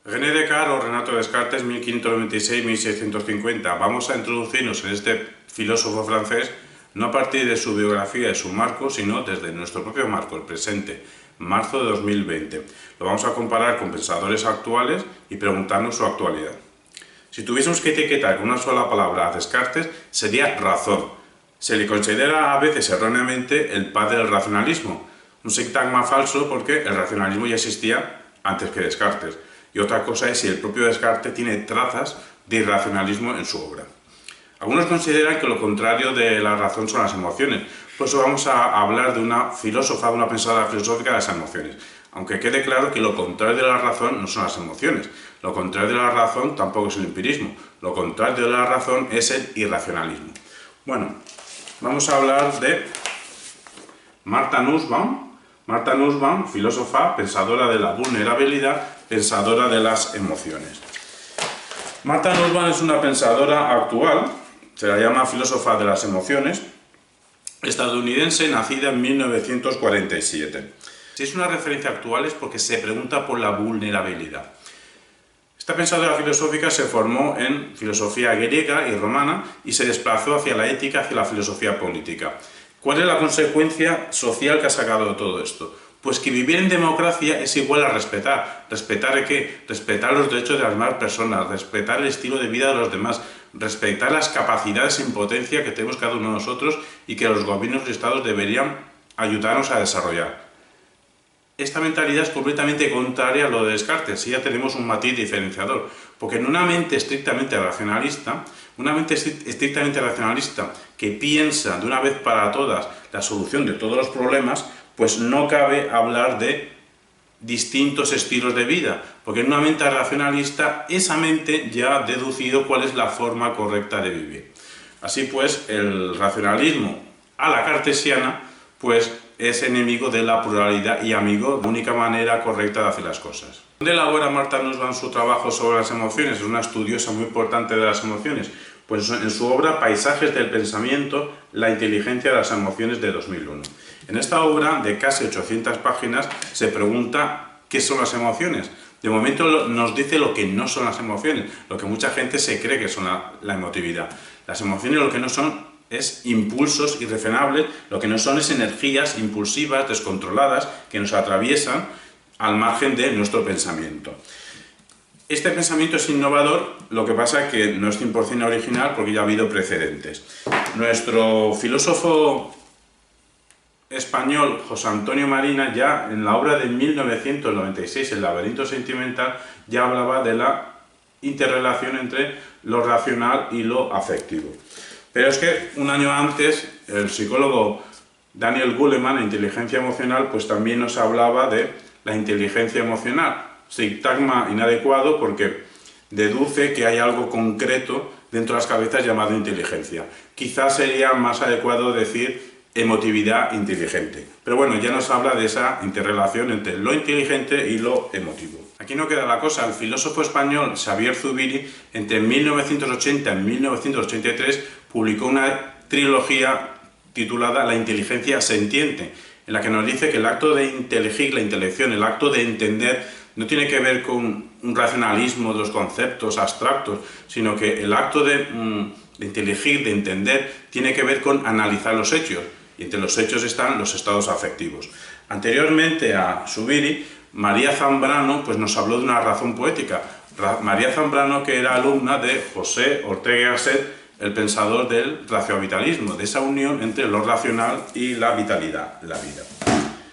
René Descartes o Renato Descartes, 1596-1650. Vamos a introducirnos en este filósofo francés no a partir de su biografía y su marco, sino desde nuestro propio marco, el presente, marzo de 2020. Lo vamos a comparar con pensadores actuales y preguntarnos su actualidad. Si tuviésemos que etiquetar con una sola palabra a Descartes, sería razón. Se le considera a veces erróneamente el padre del racionalismo, un sintagma falso porque el racionalismo ya existía antes que Descartes. Y otra cosa es si el propio Descartes tiene trazas de irracionalismo en su obra. Algunos consideran que lo contrario de la razón son las emociones, por eso vamos a hablar de una filósofa, de una pensadora filosófica de las emociones. Aunque quede claro que lo contrario de la razón no son las emociones, lo contrario de la razón tampoco es el empirismo, lo contrario de la razón es el irracionalismo. Bueno, vamos a hablar de Martha Nussbaum. Martha Nussbaum, filósofa, pensadora de la vulnerabilidad, pensadora de las emociones. Martha Nussbaum es una pensadora actual, se la llama filósofa de las emociones, estadounidense, nacida en 1947. Si es una referencia actual es porque se pregunta por la vulnerabilidad. Esta pensadora filosófica se formó en filosofía griega y romana y se desplazó hacia la ética, hacia la filosofía política. ¿Cuál es la consecuencia social que ha sacado de todo esto? Pues que vivir en democracia es igual a respetar. ¿Respetar qué? Respetar los derechos de las demás personas, respetar el estilo de vida de los demás, respetar las capacidades en potencia que tenemos cada uno de nosotros y que los gobiernos y estados deberían ayudarnos a desarrollar. Esta mentalidad es completamente contraria a lo de Descartes, y ya tenemos un matiz diferenciador, porque en una mente estrictamente racionalista que piensa de una vez para todas la solución de todos los problemas, pues no cabe hablar de distintos estilos de vida, porque en una mente racionalista esa mente ya ha deducido cuál es la forma correcta de vivir. Así pues, el racionalismo a la cartesiana, pues es enemigo de la pluralidad y amigo de la única manera correcta de hacer las cosas. ¿Dónde elabora Martha Nussbaum su trabajo sobre las emociones? Es una estudiosa muy importante de las emociones. Pues en su obra Paisajes del pensamiento, la inteligencia de las emociones de 2001. En esta obra de casi 800 páginas se pregunta qué son las emociones. De momento nos dice lo que no son las emociones, lo que mucha gente se cree que son la emotividad. Las emociones lo que no son es impulsos irrefrenables, lo que no son es energías impulsivas, descontroladas, que nos atraviesan al margen de nuestro pensamiento. Este pensamiento es innovador, lo que pasa es que no es 100% original porque ya ha habido precedentes. Nuestro filósofo español José Antonio Marina, ya en la obra de 1996, El laberinto sentimental, ya hablaba de la interrelación entre lo racional y lo afectivo. Pero es que un año antes, el psicólogo Daniel Goleman, en Inteligencia Emocional, pues también nos hablaba de la inteligencia emocional. Sintagma inadecuado porque deduce que hay algo concreto dentro de las cabezas llamado inteligencia. Quizás sería más adecuado decir emotividad inteligente. Pero bueno, ya nos habla de esa interrelación entre lo inteligente y lo emotivo. Aquí no queda la cosa. El filósofo español Xavier Zubiri, entre 1980 y 1983, publicó una trilogía titulada La inteligencia sentiente, en la que nos dice que el acto de inteligir, la intelección, el acto de entender, no tiene que ver con un racionalismo de los conceptos abstractos, sino que el acto de inteligir, de entender, tiene que ver con analizar los hechos, y entre los hechos están los estados afectivos. Anteriormente a Zubiri, María Zambrano pues nos habló de una razón poética. María Zambrano, que era alumna de José Ortega y Gasset, el pensador del raciovitalismo, de esa unión entre lo racional y la vitalidad, la vida.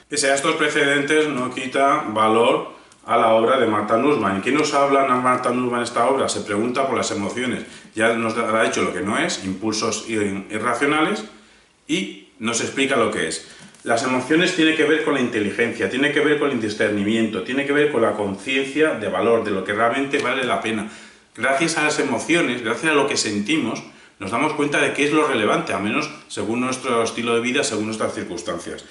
Pese a estos precedentes, no quita valor a la obra de Martha Nussbaum. ¿En qué nos habla Martha Nussbaum en esta obra? Se pregunta por las emociones. Ya nos ha dicho lo que no es, impulsos irracionales, y nos explica lo que es. Las emociones tienen que ver con la inteligencia, tienen que ver con el discernimiento, tienen que ver con la conciencia de valor, de lo que realmente vale la pena. Gracias a las emociones, gracias a lo que sentimos, nos damos cuenta de qué es lo relevante, al menos según nuestro estilo de vida, según nuestras circunstancias.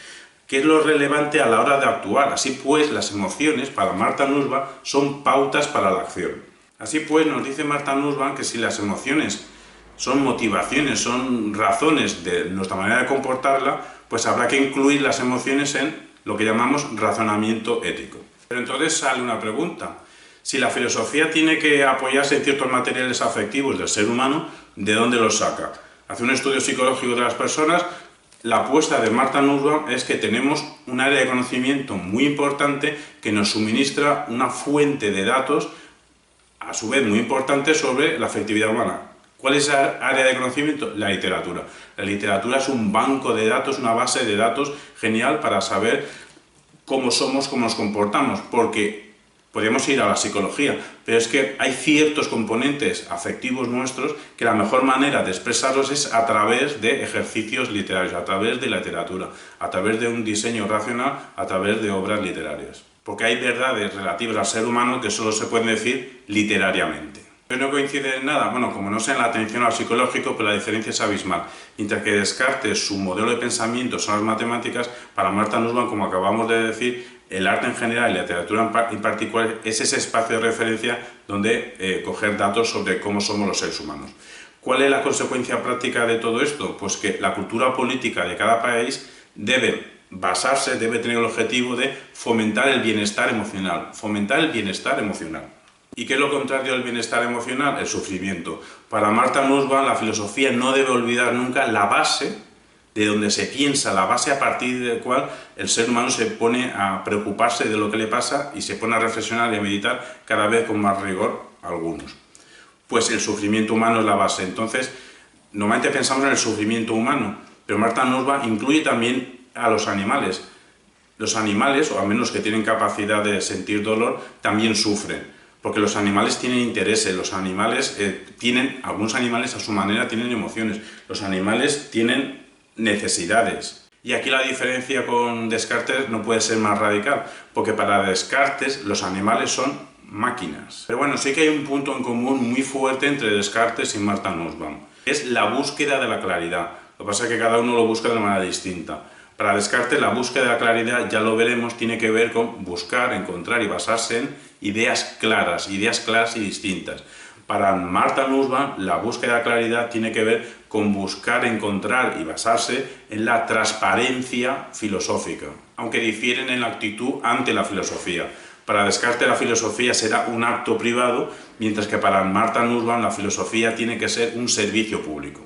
¿Qué es lo relevante a la hora de actuar? Así pues, las emociones, para Martha Nussbaum, son pautas para la acción. Así pues, nos dice Martha Nussbaum que si las emociones son motivaciones, son razones de nuestra manera de comportarla, pues habrá que incluir las emociones en lo que llamamos razonamiento ético. Pero entonces sale una pregunta. Si la filosofía tiene que apoyarse en ciertos materiales afectivos del ser humano, ¿de dónde los saca? Hace un estudio psicológico de las personas. La apuesta de Martha Nussbaum es que tenemos un área de conocimiento muy importante que nos suministra una fuente de datos, a su vez muy importante, sobre la afectividad humana. ¿Cuál es esa área de conocimiento? La literatura. La literatura es un banco de datos, una base de datos genial para saber cómo somos, cómo nos comportamos, porque podemos ir a la psicología, pero es que hay ciertos componentes afectivos nuestros que la mejor manera de expresarlos es a través de ejercicios literarios, a través de la literatura, a través de un diseño racional, a través de obras literarias. Porque hay verdades relativas al ser humano que solo se pueden decir literariamente. ¿No coincide en nada? Bueno, como no sea en la atención al psicológico, pero la diferencia es abismal. Mientras que Descartes, su modelo de pensamiento son las matemáticas, para Martha Nussbaum, como acabamos de decir, el arte en general y la literatura en particular es ese espacio de referencia donde coger datos sobre cómo somos los seres humanos. ¿Cuál es la consecuencia práctica de todo esto? Pues que la cultura política de cada país debe basarse, debe tener el objetivo de fomentar el bienestar emocional. Fomentar el bienestar emocional. ¿Y qué es lo contrario del bienestar emocional? El sufrimiento. Para Martha Nussbaum, la filosofía no debe olvidar nunca la base de donde se piensa, la base a partir de la cual el ser humano se pone a preocuparse de lo que le pasa y se pone a reflexionar y a meditar cada vez con más rigor algunos. Pues el sufrimiento humano es la base. Entonces, normalmente pensamos en el sufrimiento humano, pero Martha Nussbaum incluye también a los animales. Los animales, o al menos que tienen capacidad de sentir dolor, también sufren. Porque los animales tienen intereses, los animales algunos animales a su manera tienen emociones, los animales tienen necesidades. Y aquí la diferencia con Descartes no puede ser más radical, porque para Descartes los animales son máquinas. Pero bueno, sí que hay un punto en común muy fuerte entre Descartes y Martha Nussbaum. Es la búsqueda de la claridad. Lo que pasa es que cada uno lo busca de manera distinta. Para Descartes la búsqueda de la claridad, ya lo veremos, tiene que ver con buscar, encontrar y basarse en ideas claras y distintas. Para Martha Nussbaum la búsqueda de la claridad tiene que ver con buscar, encontrar y basarse en la transparencia filosófica, aunque difieren en la actitud ante la filosofía. Para Descartes la filosofía será un acto privado, mientras que para Martha Nussbaum la filosofía tiene que ser un servicio público.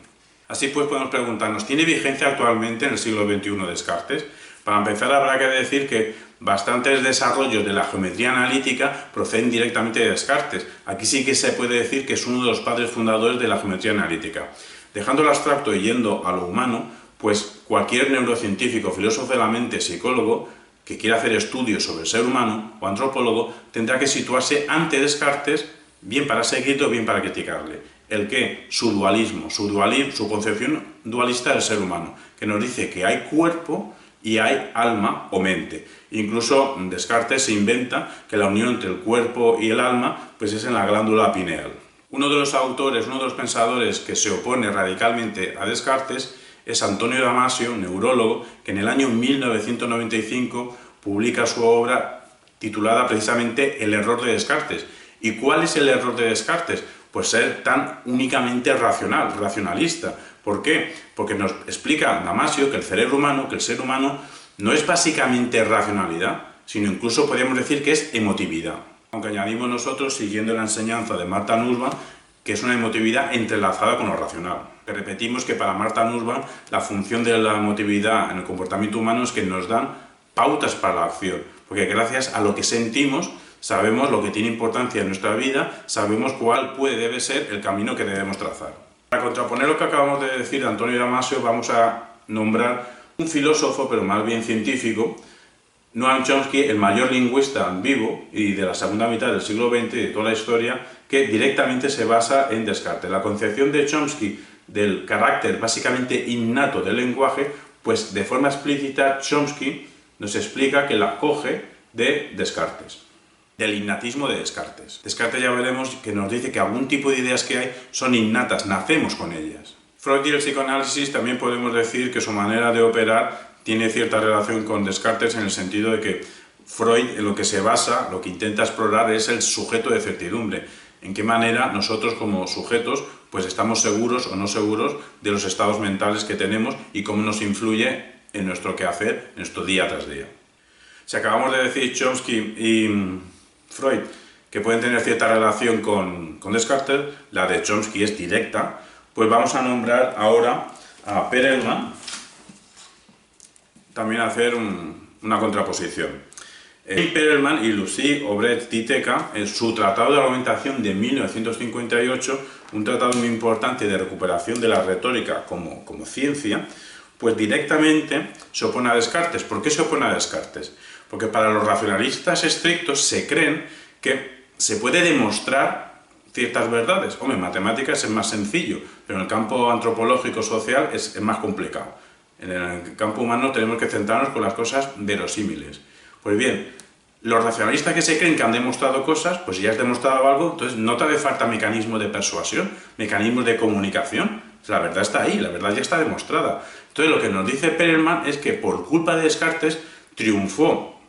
Así pues podemos preguntarnos, ¿tiene vigencia actualmente en el siglo XXI Descartes? Para empezar habrá que decir que bastantes desarrollos de la geometría analítica proceden directamente de Descartes. Aquí sí que se puede decir que es uno de los padres fundadores de la geometría analítica. Dejando lo abstracto y yendo a lo humano, pues cualquier neurocientífico, filósofo de la mente, psicólogo, que quiera hacer estudios sobre el ser humano o antropólogo, tendrá que situarse ante Descartes, bien para seguirlo o bien para criticarle. ¿El qué? Su dualismo, su concepción dualista del ser humano, que nos dice que hay cuerpo y hay alma o mente. Incluso Descartes se inventa que la unión entre el cuerpo y el alma pues es en la glándula pineal. Uno de los autores, uno de los pensadores que se opone radicalmente a Descartes es Antonio Damasio, neurólogo, que en el año 1995 publica su obra titulada precisamente El error de Descartes. ¿Y cuál es el error de Descartes? Pues ser tan únicamente racionalista. ¿Por qué? Porque nos explica Damasio que el cerebro humano, que el ser humano, no es básicamente racionalidad, sino incluso podríamos decir que es emotividad. Aunque añadimos nosotros, siguiendo la enseñanza de Martha Nussbaum, que es una emotividad entrelazada con lo racional. Que repetimos que para Martha Nussbaum la función de la emotividad en el comportamiento humano es que nos dan pautas para la acción, porque gracias a lo que sentimos sabemos lo que tiene importancia en nuestra vida, sabemos cuál debe ser el camino que debemos trazar. Para contraponer lo que acabamos de decir de Antonio Damasio, vamos a nombrar un filósofo, pero más bien científico, Noam Chomsky, el mayor lingüista vivo y de la segunda mitad del siglo XX y de toda la historia, que directamente se basa en Descartes. La concepción de Chomsky del carácter básicamente innato del lenguaje, pues de forma explícita Chomsky nos explica que la coge de Descartes, del innatismo de Descartes. Descartes ya veremos que nos dice que algún tipo de ideas que hay son innatas, nacemos con ellas. Freud y el psicoanálisis también podemos decir que su manera de operar tiene cierta relación con Descartes en el sentido de que Freud en lo que se basa, lo que intenta explorar es el sujeto de certidumbre. En qué manera nosotros como sujetos pues estamos seguros o no seguros de los estados mentales que tenemos y cómo nos influye en nuestro quehacer, en nuestro día tras día. Si acabamos de decir Chomsky y Freud que pueden tener cierta relación con Descartes, la de Chomsky es directa, pues vamos a nombrar ahora a Perelman, también a hacer una contraposición. Perelman y Lucie Aubret-Titeka, en su Tratado de Argumentación de 1958, un tratado muy importante de recuperación de la retórica como ciencia, pues directamente se opone a Descartes. ¿Por qué se opone a Descartes? Porque para los racionalistas estrictos se creen que se puede demostrar ciertas verdades. Hombre, en matemáticas es más sencillo, pero en el campo antropológico social es más complicado. En el campo humano tenemos que centrarnos con las cosas verosímiles. Pues bien, los racionalistas que se creen que han demostrado cosas, pues si ya has demostrado algo, entonces no te hace falta mecanismos de persuasión, mecanismos de comunicación. La verdad está ahí, la verdad ya está demostrada. Entonces lo que nos dice Perelman es que por culpa de Descartes triunfó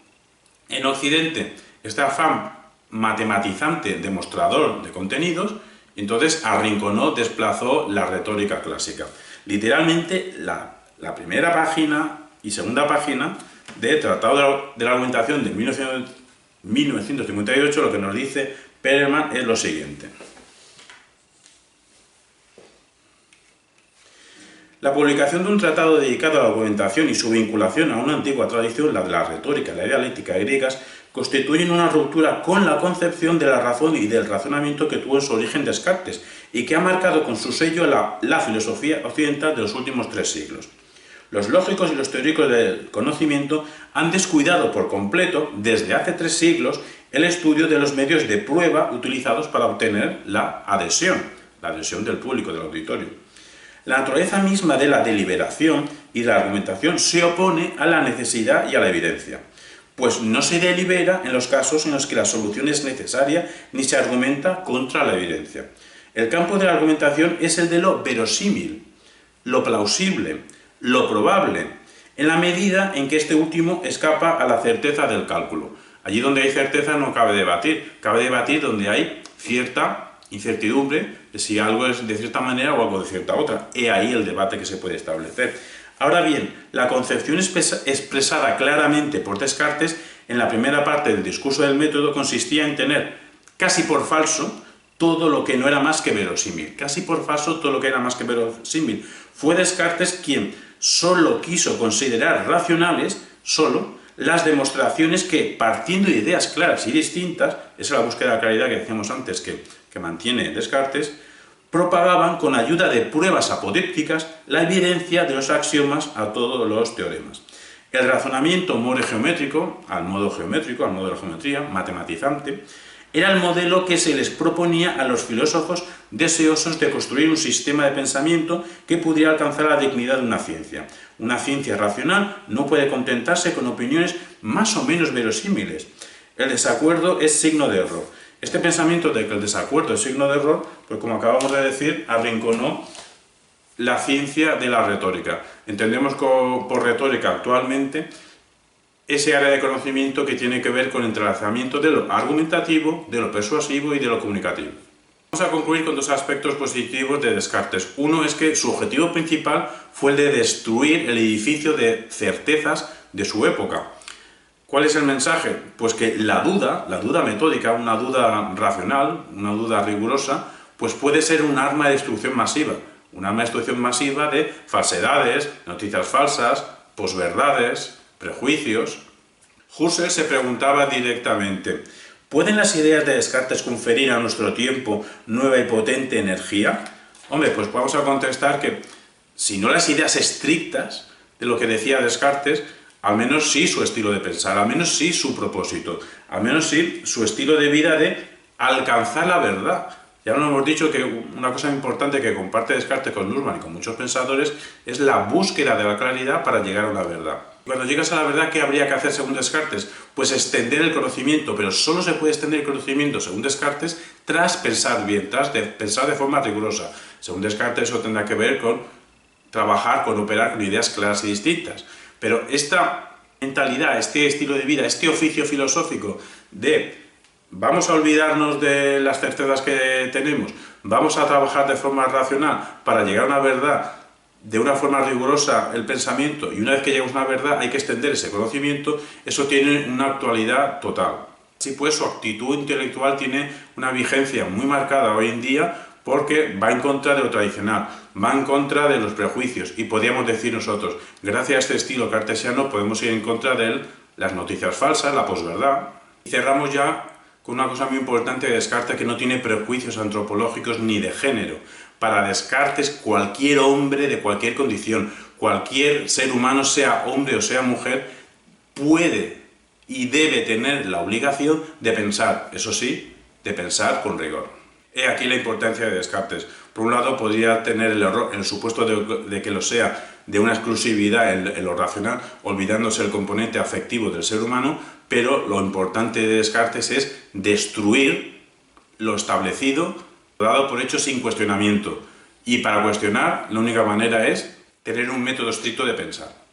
en Occidente este afán matematizante, demostrador de contenidos, y entonces arrinconó, desplazó la retórica clásica. Literalmente la primera página y segunda página del Tratado de la Argumentación de 1958, lo que nos dice Perelman es lo siguiente. La publicación de un tratado dedicado a la argumentación y su vinculación a una antigua tradición, la de la retórica y la dialéctica griegas, constituyen una ruptura con la concepción de la razón y del razonamiento que tuvo en su origen Descartes y que ha marcado con su sello la filosofía occidental de los últimos 3 siglos. Los lógicos y los teóricos del conocimiento han descuidado por completo, desde hace 3 siglos, el estudio de los medios de prueba utilizados para obtener la adhesión del público, del auditorio. La naturaleza misma de la deliberación y de la argumentación se opone a la necesidad y a la evidencia, pues no se delibera en los casos en los que la solución es necesaria ni se argumenta contra la evidencia. El campo de la argumentación es el de lo verosímil, lo plausible, lo probable, en la medida en que este último escapa a la certeza del cálculo. Allí donde hay certeza no cabe debatir donde hay cierta incertidumbre de si algo es de cierta manera o algo de cierta otra. He ahí el debate que se puede establecer. Ahora bien, la concepción expresada claramente por Descartes en la primera parte del discurso del método consistía en tener casi por falso todo lo que no era más que verosímil. Casi por falso todo lo que era más que verosímil. Fue Descartes quien solo quiso considerar racionales, las demostraciones que, partiendo de ideas claras y distintas, esa es la búsqueda de la claridad que decíamos antes que mantiene Descartes, propagaban con ayuda de pruebas apodípticas la evidencia de los axiomas a todos los teoremas. El razonamiento more-geométrico, al modo de la geometría, matematizante, era el modelo que se les proponía a los filósofos deseosos de construir un sistema de pensamiento que pudiera alcanzar la dignidad de una ciencia. Una ciencia racional no puede contentarse con opiniones más o menos verosímiles. El desacuerdo es signo de error. Este pensamiento de que el desacuerdo es signo de error, pues como acabamos de decir, arrinconó la ciencia de la retórica. Entendemos por retórica actualmente ese área de conocimiento que tiene que ver con el entrelazamiento de lo argumentativo, de lo persuasivo y de lo comunicativo. Vamos a concluir con 2 aspectos positivos de Descartes. Uno es que su objetivo principal fue el de destruir el edificio de certezas de su época. ¿Cuál es el mensaje? Pues que la duda metódica, una duda racional, una duda rigurosa, pues puede ser un arma de destrucción masiva. Un arma de destrucción masiva de falsedades, noticias falsas, posverdades, prejuicios. Husserl se preguntaba directamente, ¿pueden las ideas de Descartes conferir a nuestro tiempo nueva y potente energía? Hombre, pues vamos a contestar que, si no las ideas estrictas de lo que decía Descartes, al menos sí su estilo de pensar, al menos sí su propósito, al menos sí su estilo de vida de alcanzar la verdad. Ya nos hemos dicho que una cosa importante que comparte Descartes con Nussbaum y con muchos pensadores es la búsqueda de la claridad para llegar a una verdad. Cuando llegas a la verdad, ¿qué habría que hacer según Descartes? Pues extender el conocimiento, pero solo se puede extender el conocimiento según Descartes tras pensar bien, pensar de forma rigurosa. Según Descartes eso tendrá que ver con trabajar, con operar con ideas claras y distintas. Pero esta mentalidad, este estilo de vida, este oficio filosófico de vamos a olvidarnos de las certezas que tenemos, vamos a trabajar de forma racional para llegar a una verdad, de una forma rigurosa el pensamiento, y una vez que llegamos a una verdad hay que extender ese conocimiento, eso tiene una actualidad total. Así pues, su actitud intelectual tiene una vigencia muy marcada hoy en día porque va en contra de lo tradicional, va en contra de los prejuicios y podríamos decir nosotros, gracias a este estilo cartesiano podemos ir en contra de las noticias falsas, la posverdad. Y cerramos ya con una cosa muy importante de Descartes, que no tiene prejuicios antropológicos ni de género. Para Descartes, cualquier hombre de cualquier condición, cualquier ser humano, sea hombre o sea mujer, puede y debe tener la obligación de pensar, eso sí, de pensar con rigor. He aquí la importancia de Descartes. Por un lado, podría tener el error, en el supuesto de que lo sea, de una exclusividad en lo racional, olvidándose el componente afectivo del ser humano, pero lo importante de Descartes es destruir lo establecido, dado por hecho sin cuestionamiento. Y para cuestionar, la única manera es tener un método estricto de pensar.